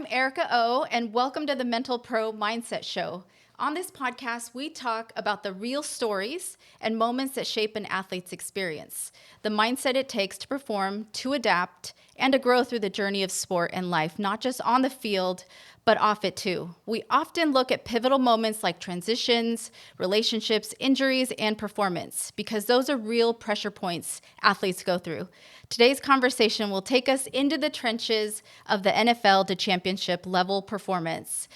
Erika O, and welcome to the Mental Pro Mindset Show. On this podcast, we talk about the real stories and moments that shape an athlete's experience, the mindset it takes to perform, to adapt, and to grow through the journey of sport and life, not just on the field, but off it too. We often look at pivotal moments like transitions, relationships, injuries, and performance, because those are real pressure points athletes go through. Today's conversation will take us into the trenches of the NFL to championship level performance.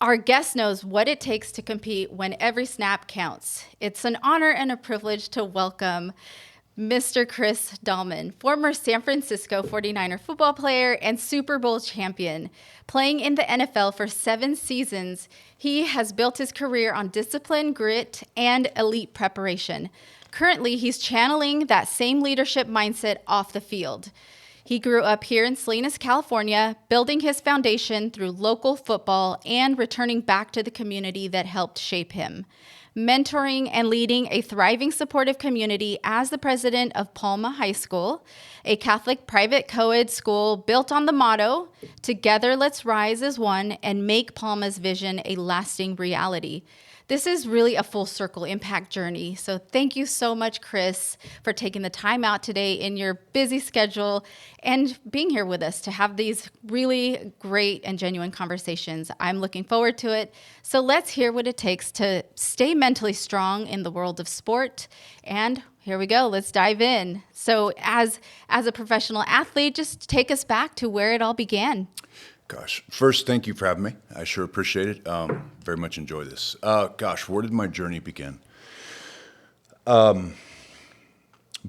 Our guest knows what it takes to compete when every snap counts. It's an honor and a privilege to welcome Mr. Chris Dalman, former San Francisco 49er football player and Super Bowl champion. Playing in the NFL for 7 seasons, he has built his career on discipline, grit, and elite preparation. Currently, he's channeling that same leadership mindset off the field. He grew up here in Salinas, California, building his foundation through local football and returning back to the community that helped shape him. Mentoring and leading a thriving supportive community as the president of Palma High School, a Catholic private co-ed school built on the motto, "Together let's rise as one and make Palma's vision a lasting reality." This is really a full circle impact journey. So thank you so much, Chris, for taking the time out today in your busy schedule and being here with us to have these really great and genuine conversations. I'm looking forward to it. So let's hear what it takes to stay mentally strong in the world of sport. And here we go. Let's dive in. So as a professional athlete, just take us back to where it all began. Gosh, first, thank you for having me. I sure appreciate it. Very much enjoy this. Where did my journey begin? Born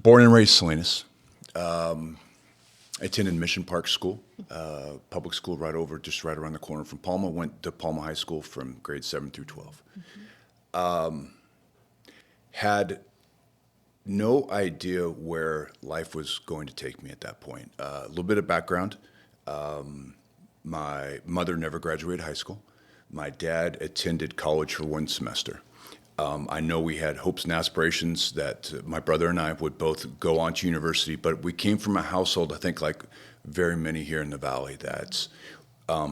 and raised Salinas. I attended Mission Park School, public school just right around the corner from Palma. Went to Palma High School from grade 7 through 12. Had no idea where life was going to take me at that point. A little bit of background. My mother never graduated high school. My dad attended college for 1 semester. I know we had hopes and aspirations that my brother and I would both go on to university, but we came from a household, I think like very many here in the Valley, that's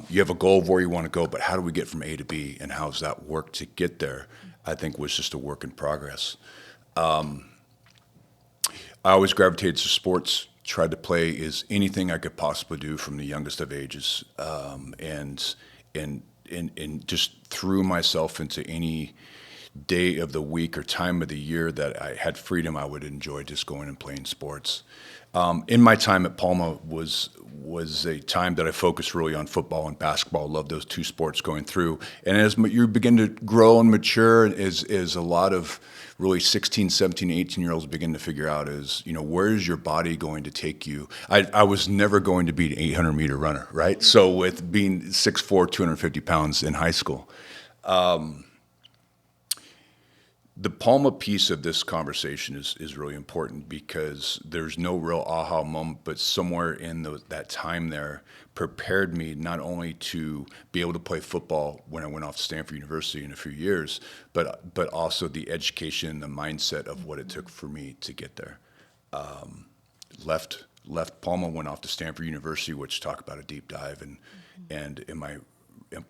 you have a goal of where you want to go, but how do we get from A to B and how does that work to get there, I think was just a work in progress. I always gravitated to sports. Tried to play as anything I could possibly do from the youngest of ages, and just threw myself into any day of the week or time of the year that I had freedom. I would enjoy just going and playing sports. In my time at Palma was a time that I focused really on football and basketball. Loved those 2 sports going through. And as you begin to grow and mature, is a lot of really 16, 17, 18-year-olds begin to figure out where is your body going to take you? I was never going to be an 800-meter runner, right? So with being 6'4", 250 pounds in high school, the Palma piece of this conversation is really important because there's no real aha moment, but somewhere in that time there prepared me not only to be able to play football when I went off to Stanford University in a few years, but also the education and the mindset of what it took for me to get there. Left Palma, went off to Stanford University, which talk about a deep dive, and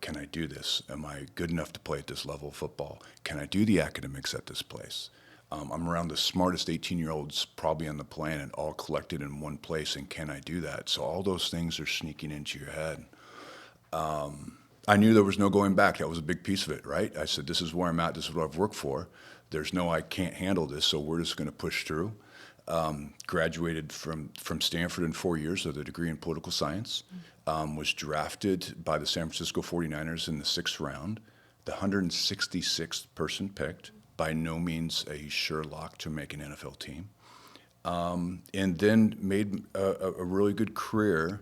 can I do this? Am I good enough to play at this level of football? Can I do the academics at this place? I'm around the smartest 18-year-olds probably on the planet, all collected in one place, and can I do that? So all those things are sneaking into your head. I knew there was no going back. That was a big piece of it, right? I said, this is where I'm at. This is what I've worked for. There's no, I can't handle this, so we're just going to push through. Graduated from Stanford in 4 years with a degree in political science. Was drafted by the San Francisco 49ers in the 6th round, the 166th person picked, by no means a sure lock to make an NFL team, and then made a really good career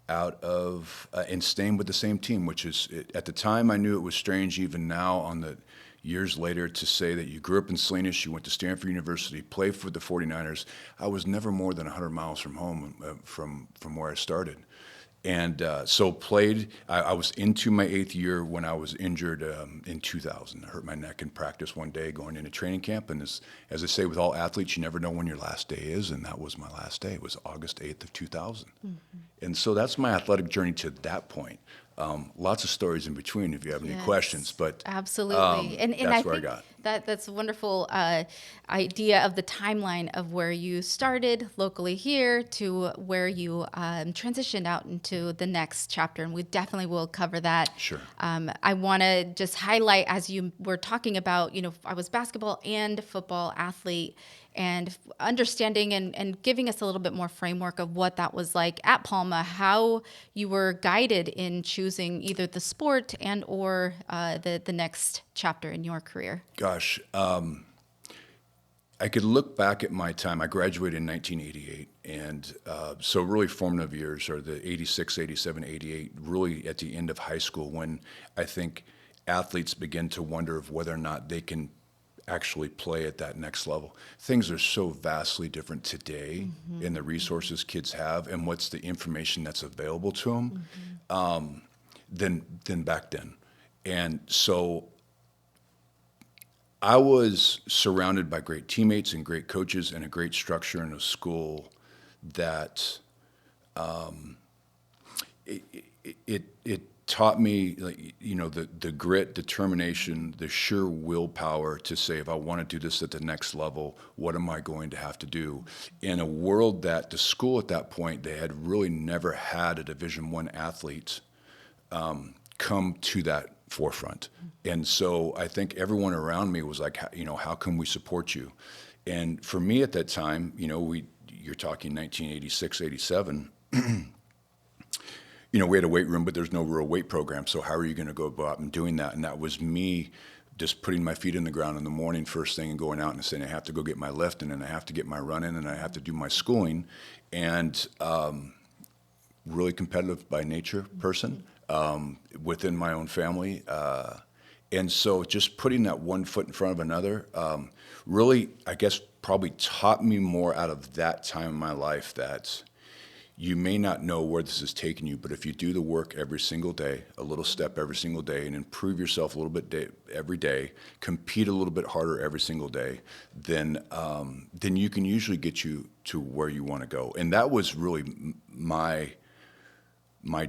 out of and staying with the same team, which is, at the time I knew it was strange, even now on the years later, to say that you grew up in Salinas, you went to Stanford University, played for the 49ers. I was never more than 100 miles from home, from where I started. And so played. I was into my 8th year when I was injured in 2000. I hurt my neck in practice one day going into training camp. And as I say with all athletes, you never know when your last day is. And that was my last day. It was August 8th of 2000. Mm-hmm. And so that's my athletic journey to that point. Lots of stories in between if you have any Yes, questions, but absolutely. And I that's where I think got. that's a wonderful idea of the timeline of where you started locally here to where you transitioned out into the next chapter. And we definitely will cover that. Sure. I want to just highlight, as you were talking about, I was basketball and football athlete, and understanding and giving us a little bit more framework of what that was like at Palma, how you were guided in choosing either the sport and or the next chapter in your career. Gosh, I could look back at my time. I graduated in 1988, and so really formative years are the 86, 87, 88, really at the end of high school when I think athletes begin to wonder of whether or not they can actually play at that next level. Things are so vastly different today in the resources kids have and what's the information that's available to them than back then. And so I was surrounded by great teammates and great coaches and a great structure in a school that it taught me, like, the grit, determination, the sheer willpower to say, if I want to do this at the next level, what am I going to have to do? In a world that the school at that point, they had really never had a Division I athlete come to that forefront. And so I think everyone around me was like, how can we support you? And for me at that time, you're talking 1986, 87, we had a weight room, but there's no real weight program. So how are you going to go about and doing that? And that was me just putting my feet in the ground in the morning first thing and going out and saying, I have to go get my lift, and then I have to get my run in, and I have to do my schooling. And really competitive by nature person within my own family. And so just putting that one foot in front of another really, I guess, probably taught me more out of that time in my life that you may not know where this is taking you, but if you do the work every single day, a little step every single day, and improve yourself a little bit every day, compete a little bit harder every single day, then you can usually get you to where you want to go. And that was really my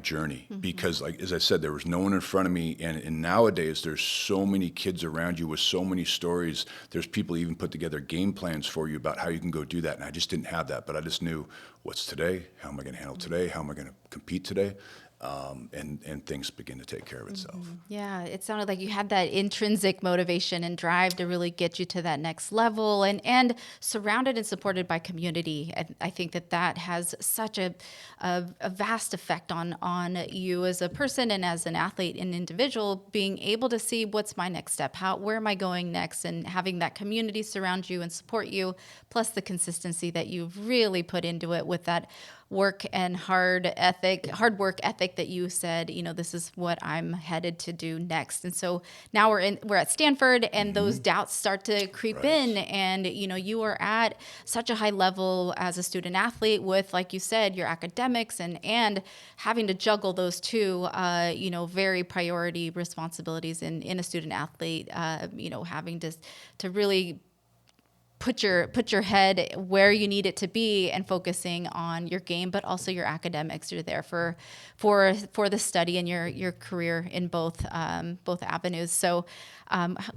journey, because, like, as I said, there was no one in front of me, and nowadays there's so many kids around you with so many stories. There's people even put together game plans for you about how you can go do that, and I just didn't have that, but I just knew what's today, how am I going to handle today, how am I going to compete today, and things begin to take care of itself. Yeah, it sounded like you had that intrinsic motivation and drive to really get you to that next level, and surrounded and supported by community. I think that has such a vast effect on you as a person and as an athlete and individual, being able to see what's my next step, where am I going next, and having that community surround you and support you, plus the consistency that you've really put into it with that work and hard work ethic that you said, this is what I'm headed to do next. And so now we're at Stanford, and those doubts start to creep in, and you are at such a high level as a student athlete with, like you said, your academics and having to juggle those two very priority responsibilities in a student athlete, having to really put your head where you need it to be and focusing on your game, but also your academics. You're there for the study and your career in both avenues. So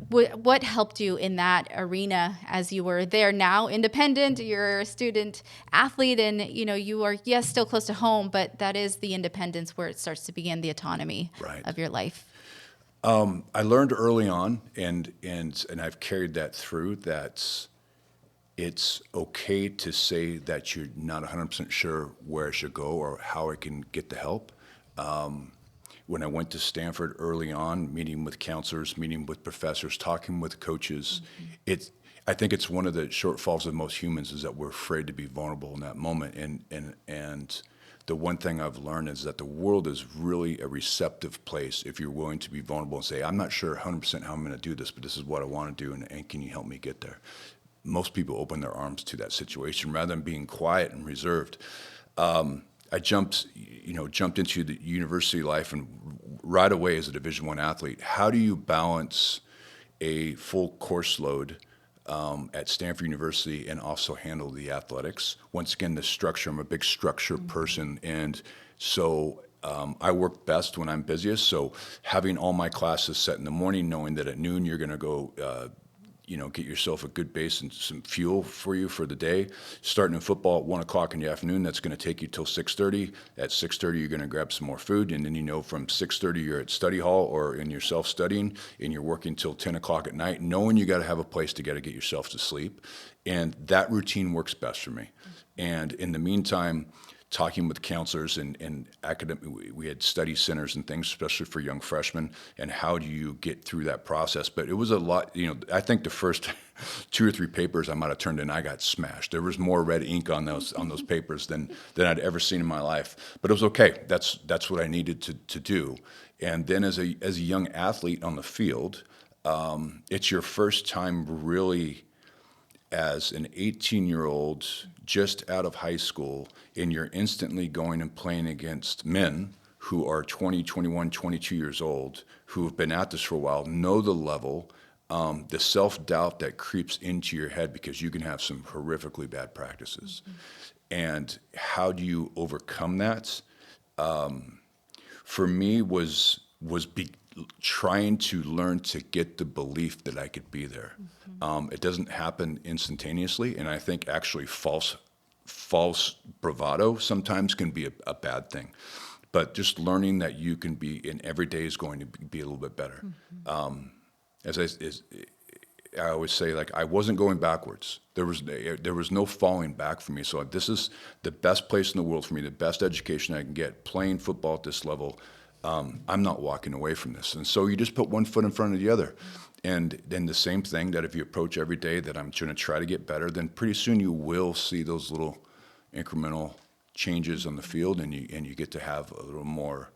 what helped you in that arena as you were there? Now independent, you're a student athlete, and you are, yes, still close to home, but that is the independence where it starts to begin the autonomy of your life. I learned early on, and I've carried that through, that it's okay to say that you're not 100% sure where I should go or how I can get the help. When I went to Stanford early on, meeting with counselors, meeting with professors, talking with coaches, I think it's one of the shortfalls of most humans is that we're afraid to be vulnerable in that moment. And the one thing I've learned is that the world is really a receptive place if you're willing to be vulnerable and say, I'm not sure 100% how I'm going to do this, but this is what I want to do, and can you help me get there? Most people open their arms to that situation rather than being quiet and reserved. I jumped into the university life, and right away as a Division I athlete, how do you balance a full course load at Stanford University and also handle the athletics? Once again, the structure, I'm a big structure person, and so I work best when I'm busiest. So having all my classes set in the morning, knowing that at noon you're going to go, get yourself a good base and some fuel for you for the day. Starting in football at 1 o'clock in the afternoon, that's going to take you till 6:30. At 6:30, you're going to grab some more food, and then from 6:30 you're at study hall or in your self-studying, and you're working till 10 o'clock at night, knowing you got to have a place to get yourself to sleep, and that routine works best for me. And in the meantime, talking with counselors and academic, we had study centers and things, especially for young freshmen, and how do you get through that process? But it was a lot, I think the first 2 or 3 papers I might have turned in, I got smashed. There was more red ink on those papers than I'd ever seen in my life. But it was okay. That's what I needed to do. And then as a young athlete on the field, it's your first time really as an 18-year-old just out of high school, and you're instantly going and playing against men who are 20, 21, 22 years old, who have been at this for a while, know the level, the self-doubt that creeps into your head because you can have some horrifically bad practices. Mm-hmm. And how do you overcome that? For me was trying to learn to get the belief that I could be there. Mm-hmm. It doesn't happen instantaneously, and I think actually false bravado sometimes can be a bad thing. But just learning that you can be, and every day is going to be a little bit better. Mm-hmm. As I always say, like, I wasn't going backwards. There was no falling back for me. So this is the best place in the world for me, the best education I can get, playing football at this level. I'm not walking away from this. And so you just put one foot in front of the other. And then the same thing, that if you approach every day that I'm going to try to get better, then pretty soon you will see those little incremental changes on the field, and you get to have a little more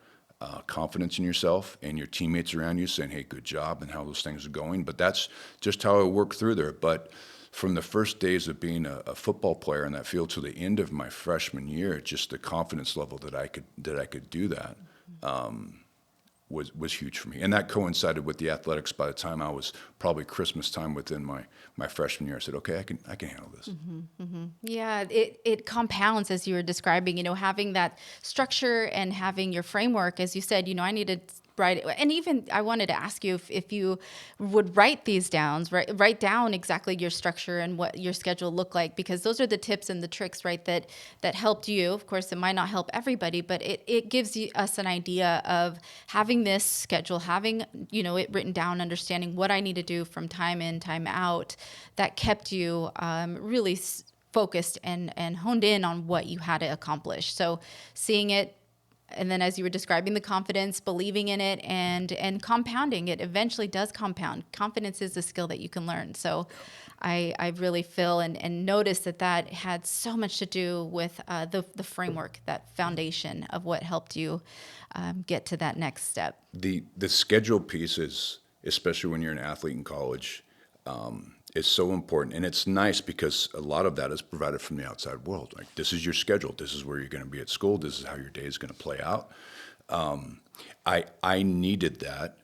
confidence in yourself and your teammates around you saying, hey, good job, and how those things are going. But that's just how I work through there. But from the first days of being a football player in that field to the end of my freshman year, just the confidence level that I could do that was huge for me. And that coincided with the athletics. By the time I was probably Christmas time within my freshman year, I said, okay, I can handle this. Mm-hmm, mm-hmm. Yeah, it compounds, as you were describing, having that structure and having your framework. As you said, I needed write, and even I wanted to ask you if you would write these down, write down exactly your structure and what your schedule looked like, because those are the tips and the tricks, right, that helped you. Of course, it might not help everybody, but it gives us an idea of having this schedule, having, it written down, understanding what I need to do from time in, time out, that kept you really focused and honed in on what you had to accomplish. So seeing it, and then as you were describing the confidence, believing in it, and compounding it eventually does compound. Confidence is a skill that you can learn. So I really feel and notice that had so much to do with the framework, that foundation of what helped you get to that next step. The schedule piece is, especially when you're an athlete in college, is so important. And it's nice because a lot of that is provided from the outside world. Like, this is your schedule. This is where you're going to be at school. This is how your day is going to play out. I needed that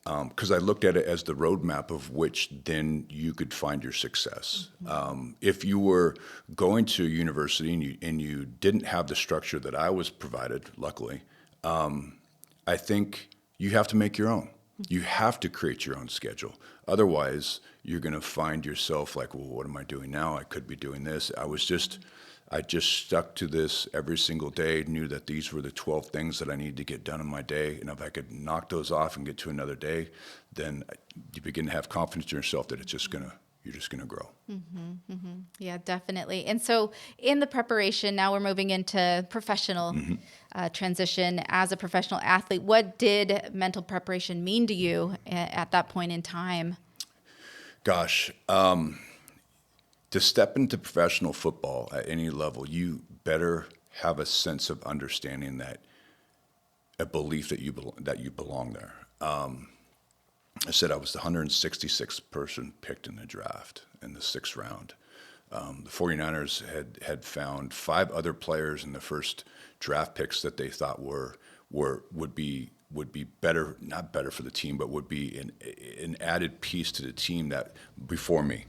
because I looked at it as the roadmap of which then you could find your success. Mm-hmm. If you were going to university and you didn't have the structure that I was provided, luckily, I think you have to make your own. You have to create your own schedule. Otherwise, you're going to find yourself like, well, what am I doing now? I could be doing this. I just stuck to this every single day, knew that these were the 12 things that I needed to get done in my day. And if I could knock those off and get to another day, then you begin to have confidence in yourself that you're just going to grow. Mm-hmm, mm-hmm. Yeah, definitely. And so in the preparation, now we're moving into professional transition as a professional athlete. What did mental preparation mean to you at that point in time? Gosh, to step into professional football at any level, you better have a sense of understanding that, a belief that you belong there. I said I was the 166th person picked in the draft in the 6th round. The 49ers had found 5 other players in the first draft picks that they thought would be better, not better for the team, but would be an added piece to the team that before me.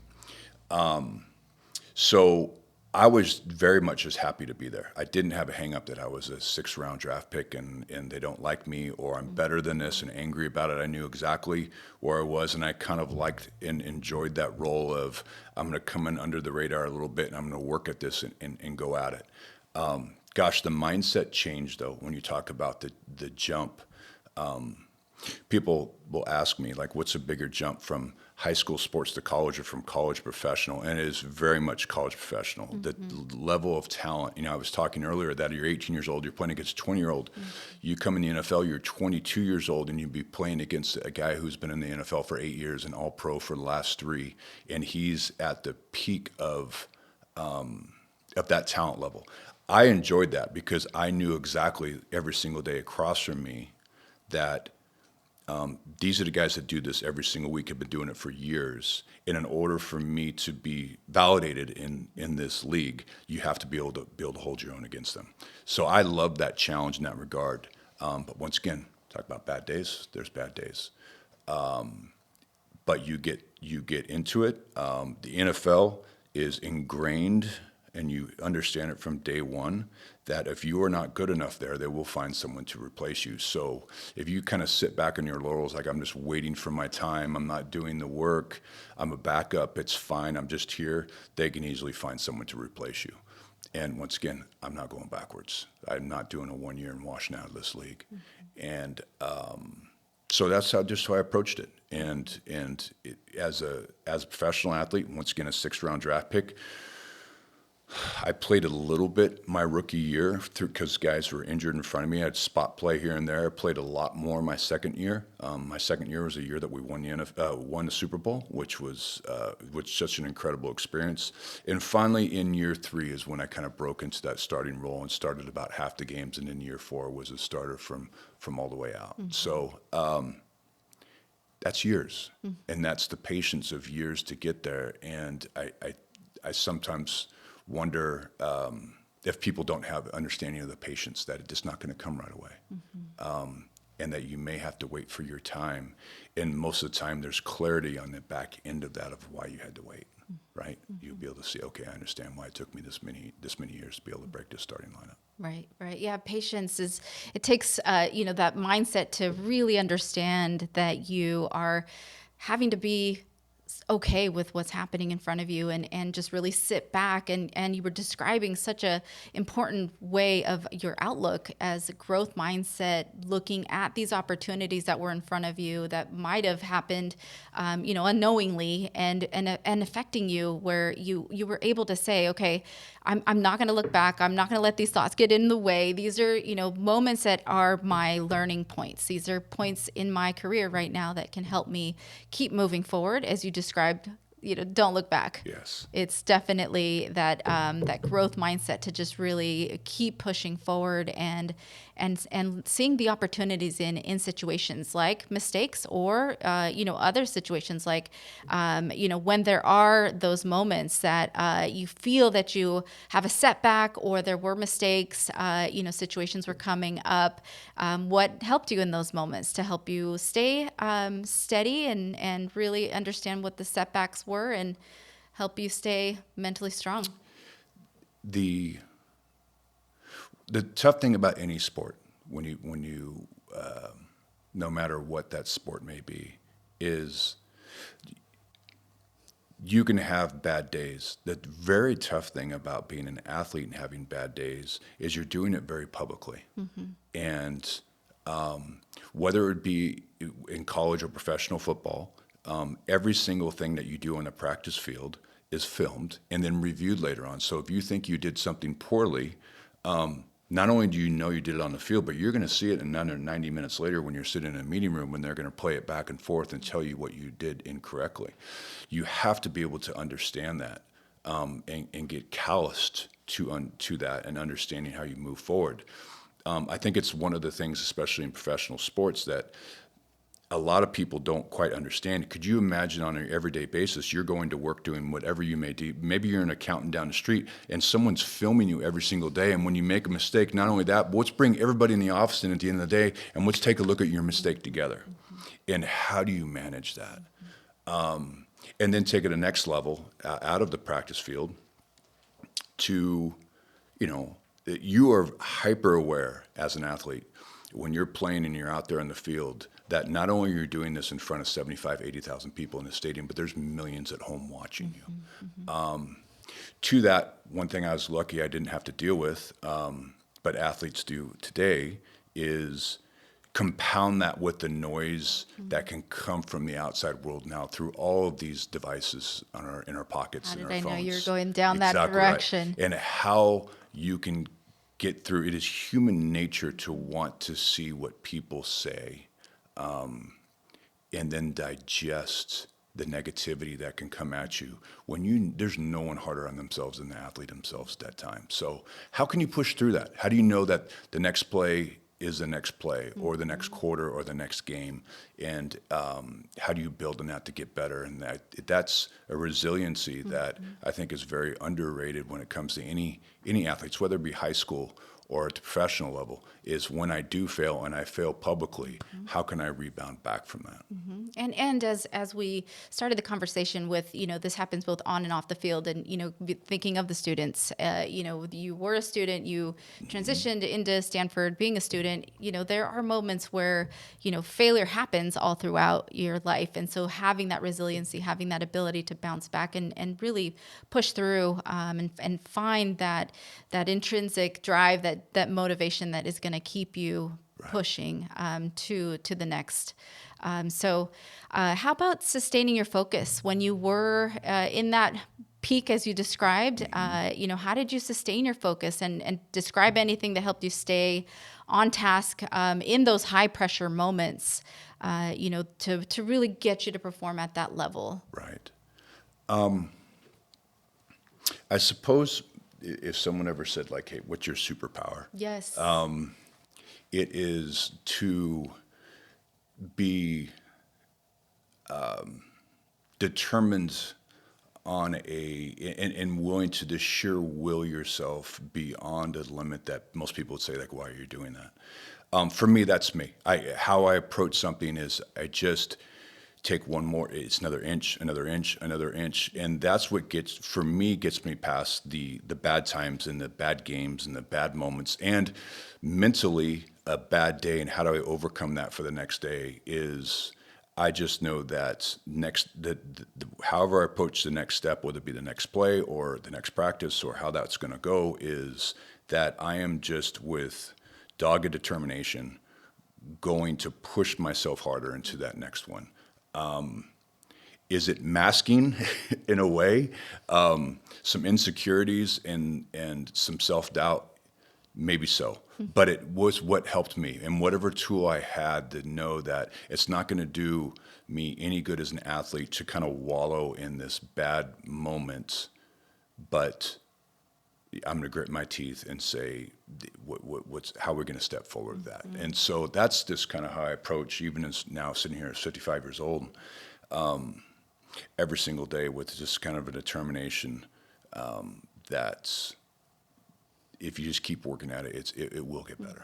So I was very much just happy to be there. I didn't have a hang up that I was a 6th-round draft pick and they don't like me or I'm better than this and angry about it. I knew exactly where I was, and I kind of liked and enjoyed that role of I'm going to come in under the radar a little bit and I'm going to work at this and go at it. Gosh, the mindset changed though when you talk about the jump. People will ask me, like, what's a bigger jump from high school sports to college or from college professional? And it is very much college professional. The level of talent, I was talking earlier that you're 18 years old, you're playing against a 20-year-old. You come in the NFL, you're 22 years old, and you'd be playing against a guy who's been in the NFL for 8 years and all pro for the last 3. And he's at the peak of that talent level. I enjoyed that because I knew exactly every single day across from me that these are the guys that do this every single week, have been doing it for years. And in order for me to be validated in this league, you have to be able to hold your own against them. So I love that challenge in that regard. But once again, talk about bad days. There's bad days, but you get into it. The NFL is ingrained, and you understand it from day one, that if you are not good enough there, they will find someone to replace you. So if you kind of sit back on your laurels, like I'm just waiting for my time, I'm not doing the work, I'm a backup, it's fine, I'm just here, they can easily find someone to replace you. And once again, I'm not going backwards. I'm not doing a 1 year and washing out of this league. And so that's how I approached it. And as a professional athlete, once again, a 6th-round draft pick, I played a little bit my rookie year because guys were injured in front of me. I had spot play here and there. I played a lot more my second year. My second year was a year that we won the Super Bowl, which was such an incredible experience. And finally, in year 3 is when I kind of broke into that starting role and started about half the games. And in year 4 was a starter from all the way out. So that's years, and that's the patience of years to get there. And I sometimes wonder if people don't have understanding of the patience, that it's just not going to come right away, and that you may have to wait for your time. And most of the time, there's clarity on the back end of that of why you had to wait. Right? You'll be able to see, okay, I understand why it took me this many years to be able to break this starting lineup. Right. Yeah, patience it takes that mindset to really understand that you are having to be okay with what's happening in front of you and just really sit back. And you were describing such a important way of your outlook as a growth mindset, looking at these opportunities that were in front of you that might have happened, unknowingly and affecting you, where you were able to say, okay, I'm not going to look back. I'm not going to let these thoughts get in the way. These are, moments that are my learning points. These are points in my career right now that can help me keep moving forward. As you described, don't look back. Yes. It's definitely that growth mindset to just really keep pushing forward and seeing the opportunities in situations like mistakes or other situations like when there are those moments that you feel that you have a setback or there were mistakes, situations were coming up. What helped you in those moments to help you stay steady and really understand what the setbacks were and help you stay mentally strong? The tough thing about any sport, when you no matter what that sport may be, is you can have bad days. The very tough thing about being an athlete and having bad days is you're doing it very publicly. And whether it be in college or professional football, every single thing that you do on the practice field is filmed and then reviewed later on. So if you think you did something poorly, not only do you know you did it on the field, but you're going to see it another 90 minutes later when you're sitting in a meeting room when they're going to play it back and forth and tell you what you did incorrectly. You have to be able to understand that and get calloused to that and understanding how you move forward. I think it's one of the things, especially in professional sports, that a lot of people don't quite understand. Could you imagine on an everyday basis, you're going to work doing whatever you may do. Maybe you're an accountant down the street and someone's filming you every single day. And when you make a mistake, not only that, but let's bring everybody in the office in at the end of the day and let's take a look at your mistake together. And how do you manage that? And then take it to the next level out of the practice field. to, that you are hyper aware as an athlete when you're playing and you're out there on the field that not only are you doing this in front of 75, 80,000 people in the stadium, but there's millions at home watching you. To that, one thing I was lucky I didn't have to deal with, but athletes do today, is compound that with the noise that can come from the outside world now through all of these devices in our pockets and our phones. How did I know you were going down that Exactly direction? right. And how you can get through. It is human nature to want to see what people say, and then digest the negativity that can come at you there's no one harder on themselves than the athlete themselves at that time. So how can you push through that? How do you know that the next play is the next play or the next quarter or the next game? And how do you build on that to get better? And that's a resiliency that I think is very underrated when it comes to any athletes, whether it be high school or at the professional level, is when I do fail and I fail publicly, how can I rebound back from that? And as we started the conversation with, this happens both on and off the field, and, thinking of the students, you were a student, you transitioned into Stanford being a student, there are moments where, failure happens all throughout your life. And so having that resiliency, having that ability to bounce back and really push through, and find that intrinsic drive, that motivation that is going to keep you pushing to the next. So how about sustaining your focus when you were in that peak, as you described? How did you sustain your focus, and describe anything that helped you stay on task in those high pressure moments, to really get you to perform at that level? Right. I suppose if someone ever said, like, hey, what's your superpower? Yes. It is to be determined on and willing to just sure will yourself beyond a limit that most people would say, like, why are you doing that? For me, that's me. How I approach something is I just take one more, it's another inch, another inch, another inch. And that's what gets me past the bad times and the bad games and the bad moments. And mentally, a bad day, and how do I overcome that for the next day is I just know that however I approach the next step, whether it be the next play or the next practice or how that's going to go, is that I am just with dogged determination going to push myself harder into that next one. Is it masking in a way some insecurities and some self-doubt? Maybe so, but it was what helped me, and whatever tool I had to know that it's not going to do me any good as an athlete to kind of wallow in this bad moment, but I'm going to grit my teeth and say, how are we going to step forward with that? And so that's just kind of how I approach, even as now sitting here at 55 years old, every single day with just kind of a determination that if you just keep working at it, it will get better.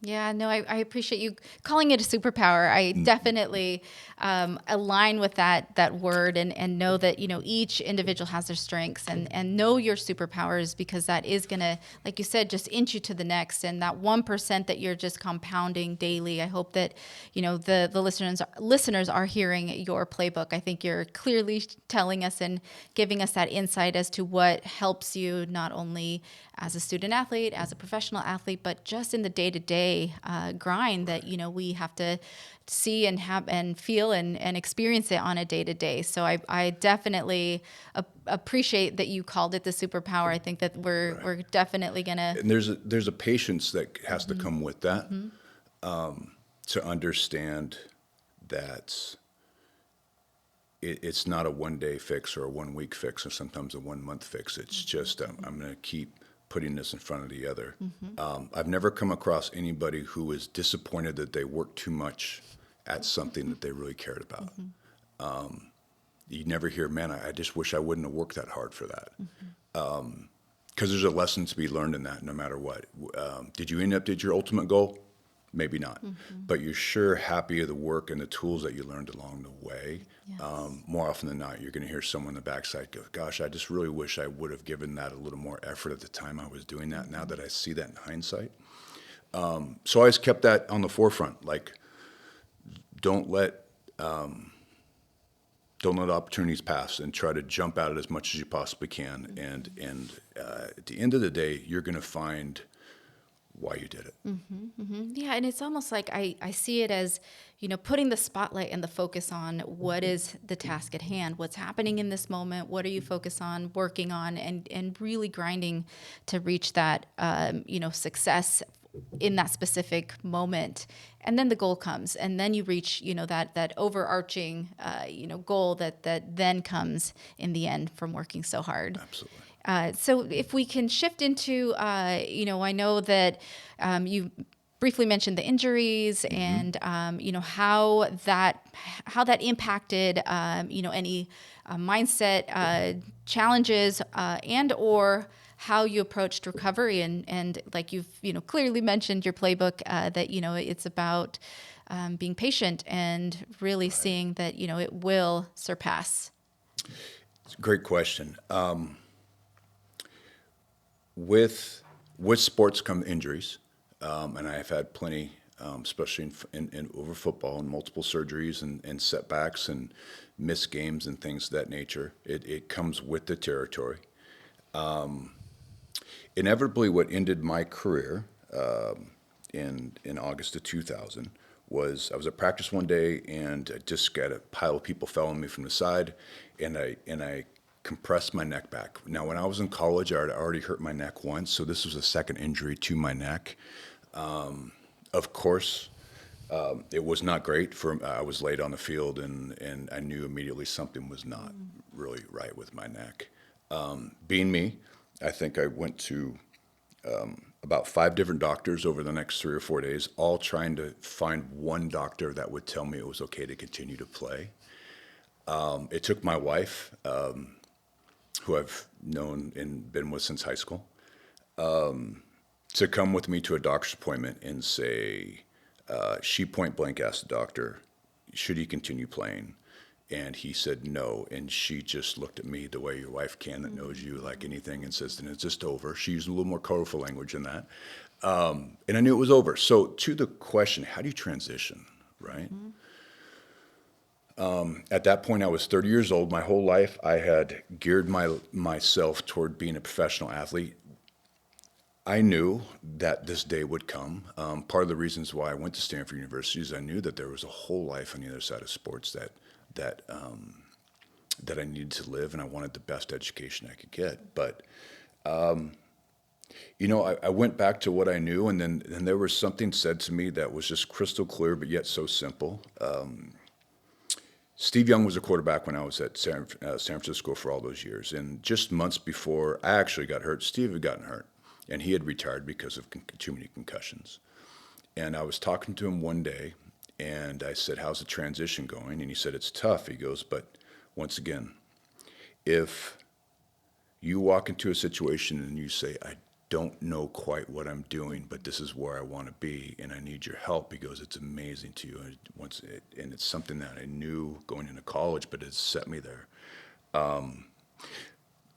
Yeah, no, I appreciate you calling it a superpower. I definitely align with that word, and know that, each individual has their strengths, and know your superpowers, because that is going to, like you said, just inch you to the next. And that 1% that you're just compounding daily, I hope that, the listeners are hearing your playbook. I think you're clearly telling us and giving us that insight as to what helps you not only as a student athlete, as a professional athlete, but just in the day-to-day grind that, we have to see and have and feel and experience it on a day-to-day. So I definitely appreciate that you called it the superpower. I think that we're definitely gonna. And there's a patience that has to come with that, to understand that it's not a one-day fix or a one-week fix or sometimes a one-month fix. It's just I'm going to keep putting this in front of the other. I've never come across anybody who is disappointed that they worked too much at something that they really cared about. You never hear, man, I just wish I wouldn't have worked that hard for that. Because there's a lesson to be learned in that no matter what. Did your ultimate goal? maybe not, but you're sure happy of the work and the tools that you learned along the way. Yes. More often than not, you're going to hear someone in the backside go, gosh, I just really wish I would have given that a little more effort at the time I was doing that. Now that I see that in hindsight. So I always kept that on the forefront. Like, don't let opportunities pass, and try to jump at it as much as you possibly can. And at the end of the day, you're going to find why you did it. Yeah, and it's almost like I see it as, putting the spotlight and the focus on what is the task at hand, what's happening in this moment, what are you focused on, working on, and really grinding to reach that, success in that specific moment. And then the goal comes, and then you reach, that overarching, goal that then comes in the end from working so hard. Absolutely. So if we can shift into, I know that you briefly mentioned the injuries and, how that impacted, any mindset challenges and or how you approached recovery. And like you've, clearly mentioned your playbook that, it's about being patient and really seeing that, it will surpass. It's a great question. With sports come injuries, and I have had plenty, especially in over football, and multiple surgeries and setbacks and missed games and things of that nature. It comes with the territory. Inevitably, what ended my career in August of 2000 was I was at practice one day, and I just got a pile of people following me from the side, and I compressed my neck back. Now, when I was in college, I had already hurt my neck once, so this was a second injury to my neck. Of course, it was not great. I was laid on the field, and I knew immediately something was not really right with my neck. Being me, I think I went to about 5 different doctors over the next 3 or 4 days, all trying to find one doctor that would tell me it was okay to continue to play. It took my wife, who I've known and been with since high school, to come with me to a doctor's appointment and say, she point blank asked the doctor, should he continue playing? And he said no. And she just looked at me the way your wife can, that knows you like anything, and says, then it's just over. She used a little more colorful language than that. And I knew it was over. So to the question, how do you transition, right? At that point, I was 30 years old. My whole life, I had geared myself toward being a professional athlete. I knew that this day would come. Part of the reasons why I went to Stanford University is I knew that there was a whole life on the other side of sports that I needed to live, and I wanted the best education I could get. But I went back to what I knew, and then there was something said to me that was just crystal clear, but yet so simple. Steve Young was a quarterback when I was at San Francisco for all those years. And just months before I actually got hurt, Steve had gotten hurt. And he had retired because of too many concussions. And I was talking to him one day, and I said, how's the transition going? And he said, it's tough. He goes, but once again, if you walk into a situation and you say, I don't know quite what I'm doing, but this is where I want to be, and I need your help. He goes, it's amazing to you. And it's something that I knew going into college, but it's set me there.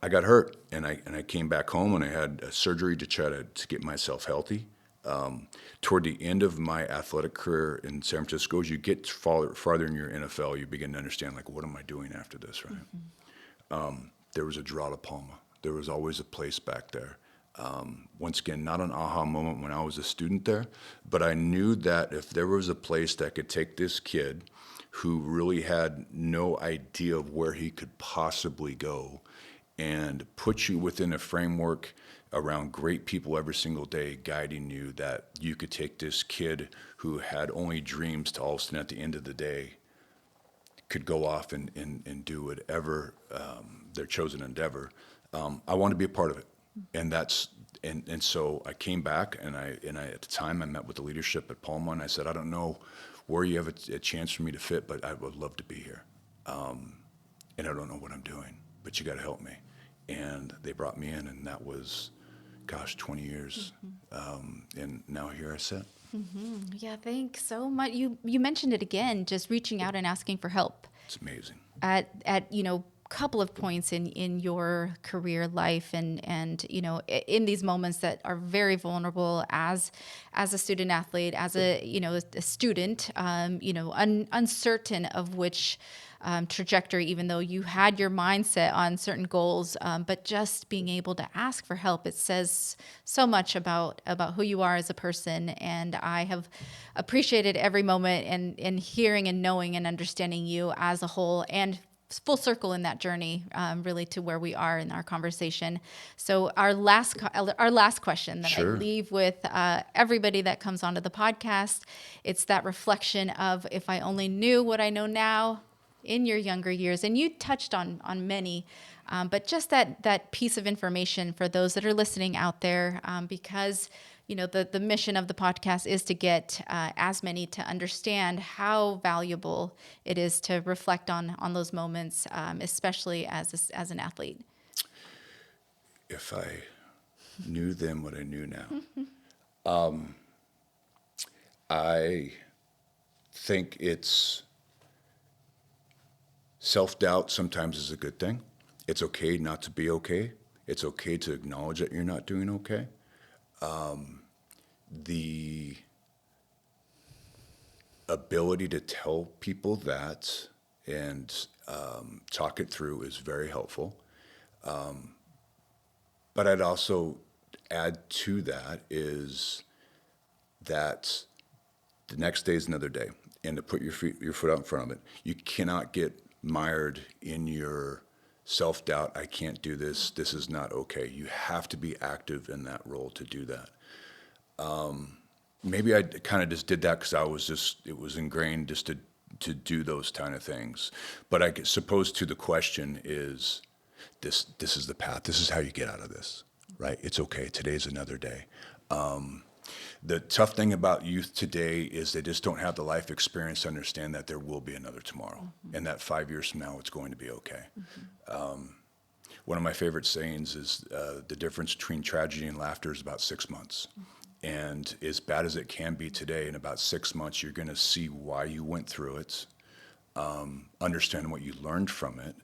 I got hurt, and I came back home, and I had a surgery to try to get myself healthy. Toward the end of my athletic career in San Francisco, as you get farther in your NFL, you begin to understand, like, what am I doing after this, right? There was a draw to Palma. There was always a place back there. Once again, not an aha moment when I was a student there, but I knew that if there was a place that could take this kid who really had no idea of where he could possibly go and put you within a framework around great people every single day guiding you, that you could take this kid who had only dreams to all of a sudden at the end of the day could go off and do whatever their chosen endeavor. I want to be a part of it. And so I came back, and I at the time I met with the leadership at Palma, and I said, I don't know where you have a chance for me to fit, but I would love to be here. And I don't know what I'm doing, but you got to help me. And they brought me in, and that was, 20 years. And now here I sit. Yeah, thanks so much. You mentioned it again, just reaching out and asking for help It's amazing. at couple of points in your career life, and in these moments that are very vulnerable as a student athlete, as a student, uncertain of which trajectory, even though you had your mindset on certain goals, but just being able to ask for help, it says so much about who you are as a person. And I have appreciated every moment and hearing and knowing and understanding you as a whole, and full circle in that journey, really to where we are in our conversation. So our last question that I Sure. leave with everybody that comes onto the podcast, it's that reflection of, if I only knew what I know now in your younger years. And you touched on many, but just that piece of information for those that are listening out there, because the mission of the podcast is to get as many to understand how valuable it is to reflect on those moments, especially as an athlete. If I knew then what I knew now, I think it's self-doubt sometimes is a good thing. It's okay not to be okay. It's okay to acknowledge that you're not doing okay. The ability to tell people that and talk it through is very helpful. But I'd also add to that is that the next day is another day, and to put your foot out in front of it. You cannot get mired in your self-doubt. I can't do this. This is not okay. You have to be active in that role to do that. Maybe I kind of just did that because it was ingrained just to do those kind of things. But I suppose to the question is, this is the path. This is how you get out of this, right? It's okay. Today's another day. The tough thing about youth today is they just don't have the life experience to understand that there will be another tomorrow, and that 5 years from now it's going to be okay. One of my favorite sayings is the difference between tragedy and laughter is about 6 months. And as bad as it can be today, in about 6 months, you're going to see why you went through it, understand what you learned from it.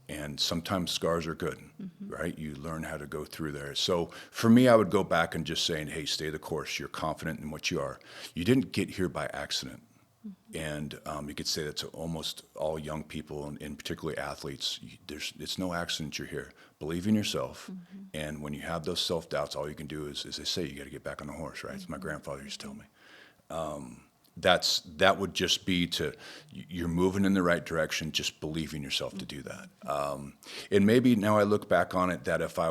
And sometimes scars are good, right? You learn how to go through there. So for me, I would go back and just saying, hey, stay the course. You're confident in what you are. You didn't get here by accident. And you could say that to almost all young people, and particularly athletes. It's no accident you're here. Believe in yourself. And when you have those self-doubts, all you can do is, as they say, you got to get back on the horse, right? As my grandfather used to tell me. That would just be you're moving in the right direction, just believe in yourself to do that. And maybe now I look back on it, that if I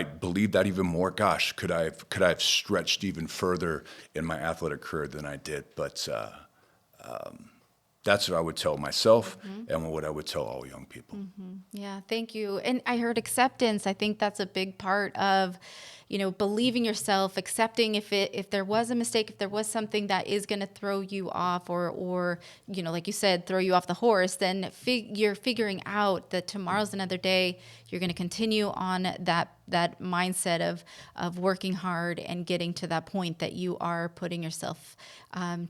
believed that even more, gosh, could I have stretched even further in my athletic career than I did? But that's what I would tell myself and what I would tell all young people. Yeah, thank you. And I heard acceptance. I think that's a big part of, believing yourself, accepting if there was a mistake, if there was something that is going to throw you off, or like you said, throw you off the horse, then you're figuring out that tomorrow's another day. You're going to continue on that mindset of working hard and getting to that point that you are putting yourself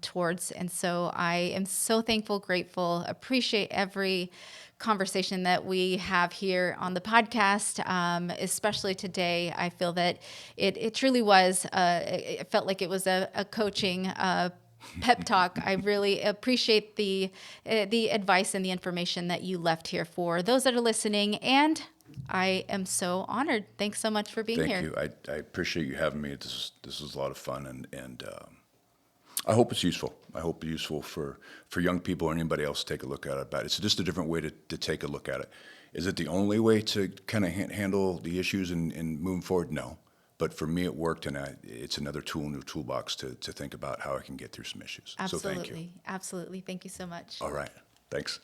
towards. And so I am so thankful, grateful, appreciate every conversation that we have here on the podcast, especially today. I feel that it truly was, it felt like it was a coaching pep talk. I really appreciate the advice and the information that you left here for those that are listening, and I am so honored. Thanks so much for being here. Thank you. I appreciate you having me. This was a lot of fun, and I hope it's useful. I hope it's useful for young people or anybody else to take a look at it. But it's just a different way to take a look at it. Is it the only way to kind of handle the issues and moving forward? No. But for me, it worked, and it's another tool in the toolbox to think about how I can get through some issues. Absolutely. So thank you. Absolutely. Thank you so much. All right. Thanks.